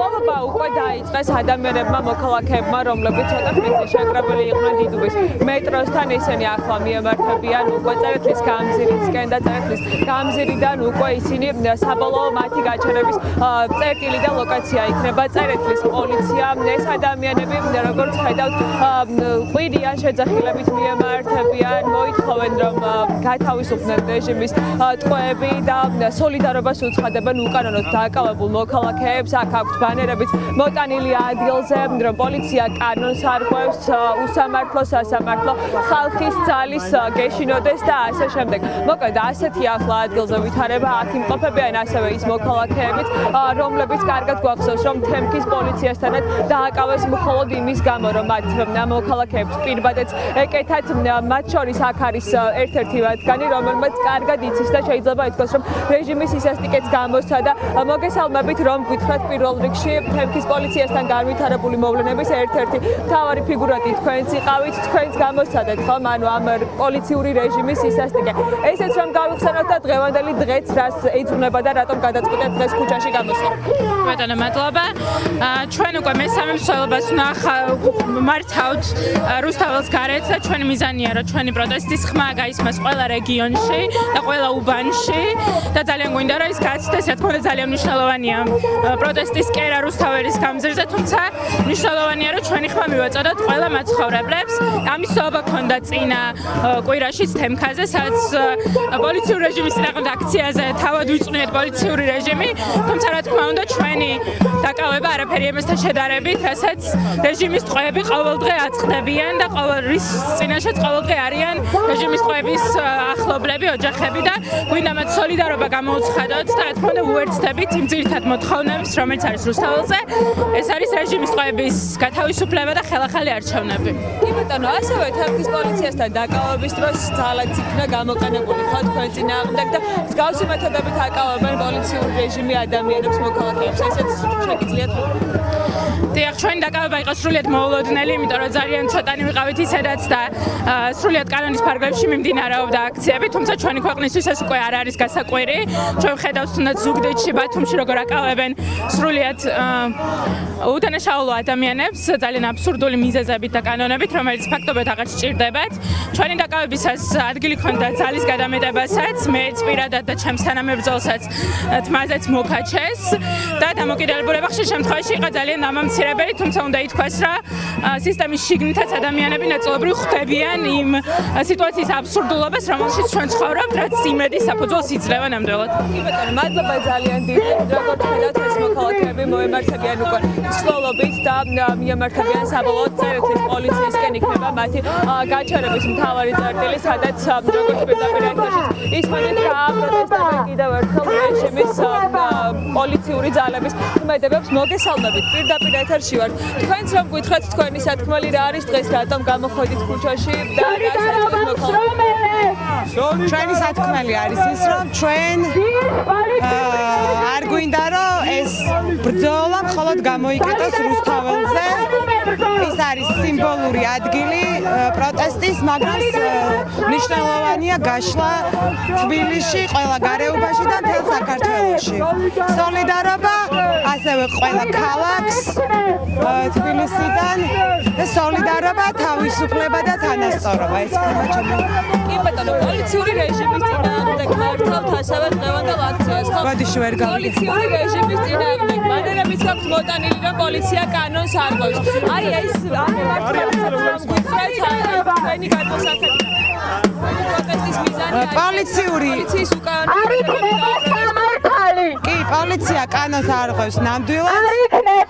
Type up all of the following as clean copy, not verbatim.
მკვლელობა უკვე დაიწყეს ადამიანებმა, მოქალაქეებმა, რომლებიც ცოტა ხნის შეკრებილი იყვნენ დიდუბის მეტროსთან, ისინი ახლა მიემართებიან უკვე წერეთლის გამზირისკენ და წერეთლის გამზირიდან უკვე ისინი საბოლოო მათი გაჩერების წერტილი და ლოკაცია იქნება წერეთლის პოლიცია. ეს ადამიანები, როგორც ხედავთ, ყვირიან შეძახილებით მიემართებიან, მოითხოვენ რომ გათავისუფლდნენ რეჟიმის ტყვეები და სოლიდარობას უცხადებენ უკანონოდ დაკავებულ მოქალაქეებს. აქ აქვთ ბანერებიც მოტანილი ადგილზე, რომ პოლიცია კანონს არღვევს, უსამართლო სასამართლო ხალხის ძალის გეშინოდეს და ასე შემდეგ. მოკლედ ასეთი ახლა ადგილზე ვითარება, აქ იმყოფებიან ასევე ის მოქალაქეებიც, რომლებიც კარგად გვახსოვს, რომ თემქის პოლიციასთანაც დააკავეს მხოლოდ იმის გამო, რომ მათ მოქალაქეებს პირბადაც ეკეთათ. მათ შორის აქ არის ერთ-ერთი მათგანი, რომელმაც კარგად იცის და შეიძლება ითქვას, რომ რეჟიმის სისასტიკეც გამოსცა და მოგესალმებით, რომ გითხრათ პირველ რიგში თემქის პოლიციასთან განვითარებული მოვლენების ერთ-ერთი მთავარი ფიგურატი თქვენც იყავით, თქვენც გამოსცადეთ ხომ, ანუ ამ პოლიციური რეჟიმის სისასტიკე. ესეც რომ გავიხსენოთ და დღევანდელი დღეც რას ეძღვნება და რატომ გადაწყვეტეთ დღეს ქუჩაში გამოსვლა. ბატონო, მადლობა. ჩვენ უკვე მესამე მსვლელობას მართავთ რუსთაველს გარეთ და ჩვენი მიზანია, რომ ჩვენი პროტესტის ხმა გაისმას ყველა რეგიონში და ყველა უბანში და ძალიან გვინდა, რომ ის გაცდეს, რა თქმა უნდა, ძალიან მნიშვნელოვანია პროტესტის კერა რუსთაველის გამზირზე, თუმცა მნიშვნელოვანია, რომ ჩვენი ხმა მივაწოდოთ ყველა მაცხოვრებლებს. ამის სწავლება ქონდა წინა კვირაშიც თემქაზე, სადაც პოლიციური რეჟიმის წინააღმდეგ აქციაზე თავად ვიწვნიეთ პოლიციური რეჟიმი, თუმცა რა თქმა უნდა, ჩვენი დაკავება არაფერი ამასთან შედარებით, რასაც რეჟიმის ტყვეები ყოველდღე აწყდებიან და რის წინაშეც ყოველდღე არიან რეჟიმის ტყვეების ახლობლები, ოჯახები და გვინდა მათ სოლიდარობა გამოუცხადოთ და რა თქმა უნდა უერთდებით იმ ძირითად მოთხოვნებს, რომელიც არის რუსთაველზე, ეს არის რეჟიმის ტყვეების გათავისუფლება და ხელახალი არჩევნები. კი ბატონო, ასევე თემქის პოლიციასთან დაკავების დროს ძალაც იქნა გამოყენებული ხო თქვენ წინააღმდეგ და მსგავსი მეთოდებით აკავებენ პოლიციური რეჟიმი ადამიანებს, მოქალაქეებს. ესეც შეგიძლიათ? დიახ, ჩვენი დაკავება იყო სრულიად მოულოდნელი, იმიტომ რომ ძალიან ცოტანი ვიყავით ისედაც და სრულიად კანონის ფარგლებში მიმდინარეობდა აქციები, თუმცა ჩვენი ქვეყნისთვის ეს უკვე არ არის გასაკვირი. ჩვენ ვხედავთ თუნდაც ზუგდიდში, ბათუმში როგორ აკავებენ სრულიად უდანაშაულო ადამიანებს ძალიან აბსურდული მიზეზებით და კანონებით, რომელიც ფაქტობრივად აღარ სჭირდებათ. ჩვენი დაკავებისას ადგილი ჰქონდა ძალის გადამეტებასაც, მეც პირადად და ჩემს თანამებრძოლსაც თმაზეც მოკაჩეს და დამოკიდებულება ხშირ შემთხვევაში იყო ძალიან დამამცირებელი, თუმცა უნდა ითქვას, რომ სისტემის შიგნითაც ადამიანები ნაწილობრივ ხვდებიან იმ სიტუაციის აბსურდულობას, რომელშიც ჩვენ ცხოვრობთ, რაც იმედის საფუძველს იძლევა ნამდვილად. კი ბატონო, მადლობა ძალიან დიდი, როგორც ხედავთ, ეს მოქალაქეები მოემართებიან უკვე მსვლელობით და მიემართებიან საბოლოოდ წერეთლის პოლიციისკენ იქნება მათი გაჩერების მთავარი წერტილი, სადაც როგორც პირდაპირ ეთერში ისმენთ რა აპროტესტებენ კიდევ ერთხელ რეჟიმის პოლიციური ძალების ქმედებებს. მოგესალმებით, პირდაპირ ეთერში ვართ. თქვენც რომ გითხრათ თქვენი სათქმელი რა არის დღეს, რატომ გამოხვედით ქუჩაში და რა საქმეს მოხალხეთ? ჩვენი სათქმელი არის ის, რომ ჩვენ არ გვინდა, რომ ეს ბრძოლა მხოლოდ გამოიკეტოს რუსთაველზე. ის არის სიმბოლური ადგილი პროტესტის, მაგრამ მნიშვნელოვანია გაშლა თბილისში, ყველა გარეუბანში და მთელ საქართველოში. სოლიდარობა ასევე ყველა ქალაქს თბილისიდან და სოლიდარობა, თავისუფლება და თანასწორობა. ეს იქნება ჩემი. კი ბატონო, პოლიციური რეჟიმის წინააღმდეგ მართავთ ასევე დღევანდელ აქციას, ხო? ბოდიში ვერ გავიგე. პოლიციური რეჟიმის წინააღმდეგ ბანერებიც გაქვთ მოტანილი, რომ პოლიცია კანონს არღვევს. აი ეს თქვენი გადმოსახები. პროტესტის მიზანი პოლიციის კი, პოლიცია კანონს არღვევს ნამდვილად.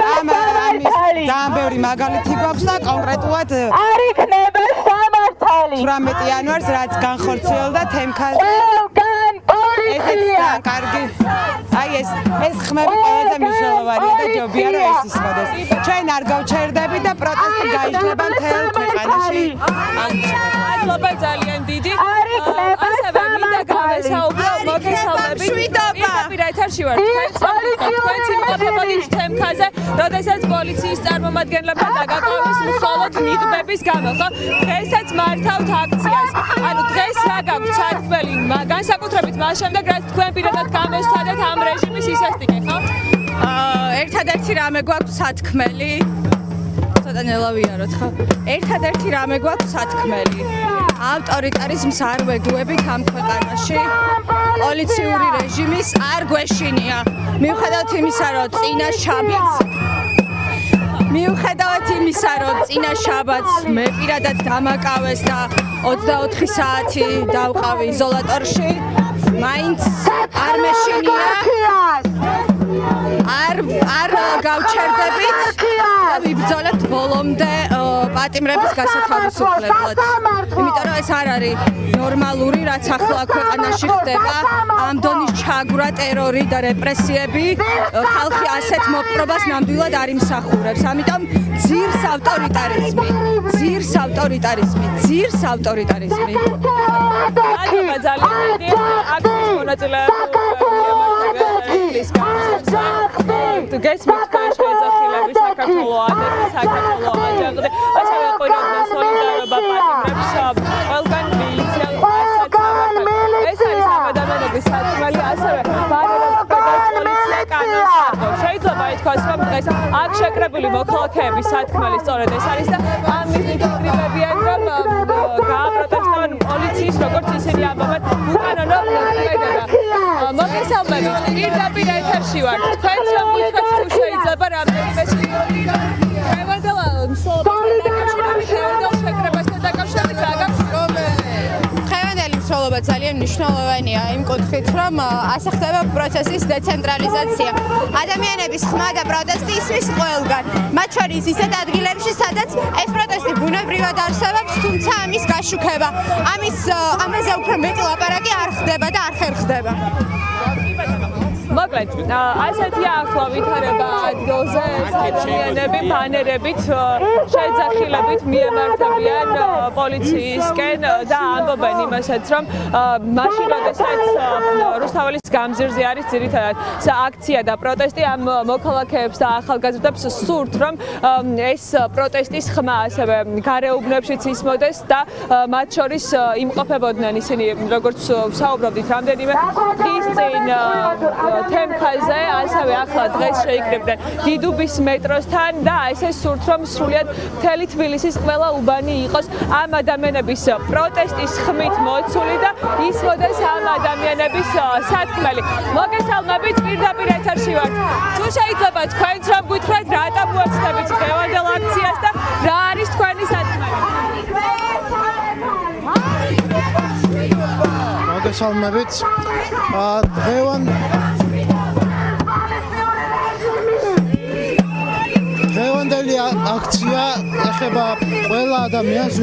ამის ძალიან ბევრი მაგალითი გვაქვს და კონკრეტულად არ იქნება სამართალი. 18 იანვარს რაც განხორციელდა თემქაზე. ესეც კარგი. აი ეს ხმები ყველაზე მნიშვნელოვანია და ჯობია რომ ეს ისმოდეს. ჩვენ არ გავჩერდებით და პროტესტი გაიჩნდება მთელ ქვეყანაში. მადლობა ძალიან დიდი. ასევე მინდა გავესაუბრო მოგესალმებით. პირდაპირ ეთერში ვართ. თქვენც იმყოფებოდით თემქაზე, როდესაც პოლიციის წარმომადგენლებმა დაგაკავეს მხოლოდ ნიღბების გამო, ხო? დღესაც მართავთ აქციას. ანუ დღეს რა გაქვთ სათქმელი, განსაკუთრებით მას შემდეგ, რაც თქვენ პირადად გამოსცადეთ ამ რეჟიმის სისასტიკე, ხო? ერთადერთი რამე გვაქვს სათქმელი. ცოტა ნელავიაროთ ხო? ერთადერთი რამე გვაქვს სათქმელი. ავტორიტარიზმს არ ვეგუებით ამ ქვეყანაში. პოლიციური რეჟიმის არ გვეშინია. მიუხედავად იმისა, რომ წინა შაბათს მე პირადად დამაკავეს და 24 საათი დავყავი იზოლატორში, მაინც არ მეშინია. არ გავჩერდებით და ვიბრძოლებთ ბოლომდე პატიმრების გასათავისუფლებლად. იმიტომ რომ ეს არ არის ნორმალური, რაც ახლა ქვეყანაში ხდება, ამ დონის ჩაგვრა, ტერორი და რეპრესიები ხალხი ასეთ მოპყრობას ნამდვილად არ იმსახურებს. ამიტომ ძირს ავტორიტარიზმი. მადლობა ძალიან დიდი აქციის მონაწილეების გესმით თქვენ შეეძახილები საქართველოს ადრე საქართველოს აჯანყდა ასევე ყურებდნენ სოლიდარობა პატიმრებს ყველგან მიიციან ასაც ამართა ეს არის ამ ადამიანების სათქმელი ასევე ბარერებს და პოლიცია კანონს აკეთებს შეიძლება ითქვას რომ დღეს აქ შეკრებილი მოქალაქეების სათქმელი სწორედ ეს არის და ამის მიტკრებებიან რომ გააპროტესტავენ პოლიციის როგორც ისინი ამბობენ უკანონო მოქმედება მოგესალმებით პირდაპირ ეთერში ვართ თქვენც რომ გითხრათ თუ შეიძლება რამდენიმე დღევანდელი მსვლელობა ძალიან მნიშვნელოვანია იმ კუთხით, რომ ასე ხდება პროცესის დეცენტრალიზაცია. ადამიანების ხმა და პროტესტი ისმის ყველგან, მათ შორის ისეთ ადგილებში, სადაც ეს პროტესტი ბუნებრივად არსებობს, თუმცა ამის გაშუქება, ამაზე უფრო მეტი ლაპარაკი არ ხდება და არ ხერხდება. მოკლედ, ასეთია ახლა ვითარება ადგილზე, ადამიანები ბანერებით შეძახილებით მიემართებიან პოლიციისკენ და ამბობენ იმასაც, რომ მაშინ როდესაც რუსთაველის გამზირზე არის ძირითადად აქცია და პროტესტი ამ მოქალაქეებს და ახალგაზრდებს სურთ, რომ ეს პროტესტის ხმა ასევე გარეუბნებშიც ისმოდეს და მათ შორის იმყოფებოდნენ ისინი, როგორც საუბრობდით, რამდენიმე დღის წინ თემქაზე, ასევე ახლა დღეს შეიკრიბნენ დიდუბის მეტროსთან და ესე სურთ, რომ სრულიად მთელი თბილისის ყველა უბანი იყოს ამ ადამიანების პროტესტის ხმით მოცული და ისმოდეს ამ ადამიანების სათქმელი. მოგესალმებით, პირდაპირ ეთერში ვართ. თუ შეიძლება თქვენც რომ გითხრათ, რატომ მოეცდებით დღევანდელ აქციას და რა არის თქვენი სათქმელი? მოგესალმებით. დღევანდელი აქცია ეხება ყველა ადამიანს,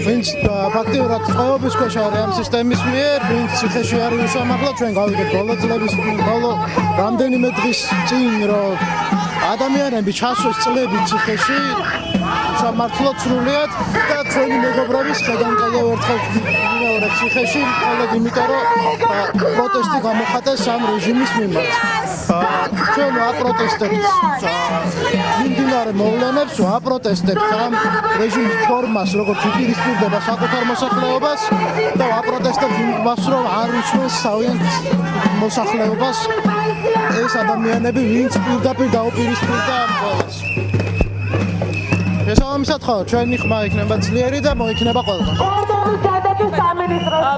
ვინც ფაქტიურად წყობების ქვეშ არის ამ სისტემის მიერ, ვინც ციხეში არის უსამართლოდ. ჩვენ გავიგეთ ბოლო რამდენიმე დღის წინ, რომ ადამიანები ჩასვეს წლებით ციხეში სამართლოდ სრულიად და ჩვენი მეგობრების ხედან კიდევ ერთხელ ვიმეორებ ციხეში, მხოლოდ იმიტომ, რომ პროტესტი გამოხატეს ამ რეჟიმის მიმართ. ჩვენ ვაპროტესტებთ მიმდინარე მოვლენებს, ვაპროტესტებთ ამ რეჟიმის ფორმას, როგორც უპირისპირდება საკუთარ მოსახლეობას და ვაპროტესტებთ იმას, რომ არ უსმენს თავიანთ მოსახლეობას ეს ადამიანები, ვინც პირდაპირ დაუპირისპირდა ამ ყველას. შესაბამისად ხო, ჩვენი ხმა იქნება ძლიერი და მოიქნება ყველგან.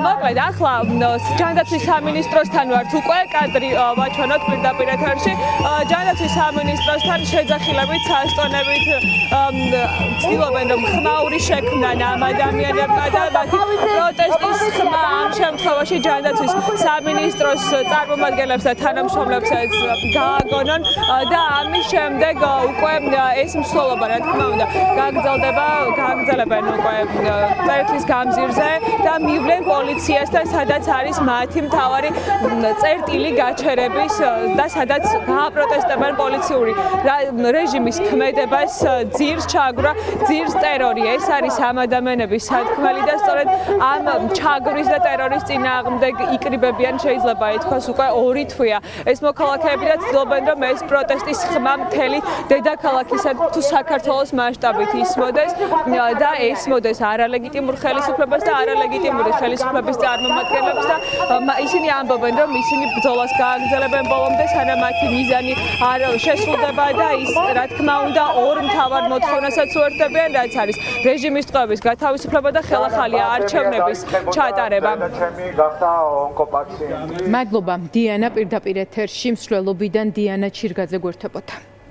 მოკლედ, ახლა ჯანდაცვის სამინისტროსთან ვართ უკვე კადრი ვაჩვენოთ პირდაპირ ეთერში. ჯანდაცვის სამინისტროსთან შეძახილებით, სასტონებით ცდილობენ რომ ხმაური შექმნან ამ ადამიანებმა და მათი პროტესტის ხმა ამ შემთხვევაში ჯანდაცვის სამინისტროს წარმომადგენლებს და თანამშრომლებსაც გააგონონ და ამის შემდეგ უკვე ეს მსვლელობა რა თქმა უნდა გაგრძელებენ უკვე წერტილის გამზირზე და მივლენ პოლიციასთან, სადაც არის მათი მთავარი წერტილი გაჩერების და სადაც გააპროტესტებენ პოლიციური რეჟიმის ქმედებას, ძირს ჩაგვრა, ძირს ტერორი. ეს არის ამ ადამიანების სათქმელი და სწორედ ამ ჩაგვრის და ტერორის წინააღმდეგ იკრიბებიან, შეიძლება ითქვას, უკვე 2 თვეა. ეს მოქალაქეები და ცდილობენ, რომ ეს პროტესტის ხმა მთელი დედაქალაქისა თუ საქართველოს მასშტაბით ისმოდეს და ესმოდეს არალეგიტიმურ ხელისუფლებას და არალეგიტიმური ხელისუფლების თავისუფლების წარმომადგენლებს და ისინი ამბობენ, რომ ისინი ბრძოლას გააგრძელებენ ბოლომდე, სანამ მათი მიზანი არ შესრულდება და ის, რა თქმა უნდა, ორ მთავარ მოთხოვნასაც უერთდებიან, რაც არის რეჟიმის ტყვეების გათავისუფლება და ხელახალი არჩევნების ჩატარება. მადლობა დიანა, პირდაპირ ეთერში მსვლელობიდან დიანა ჩირგაძე გვერდებოდა.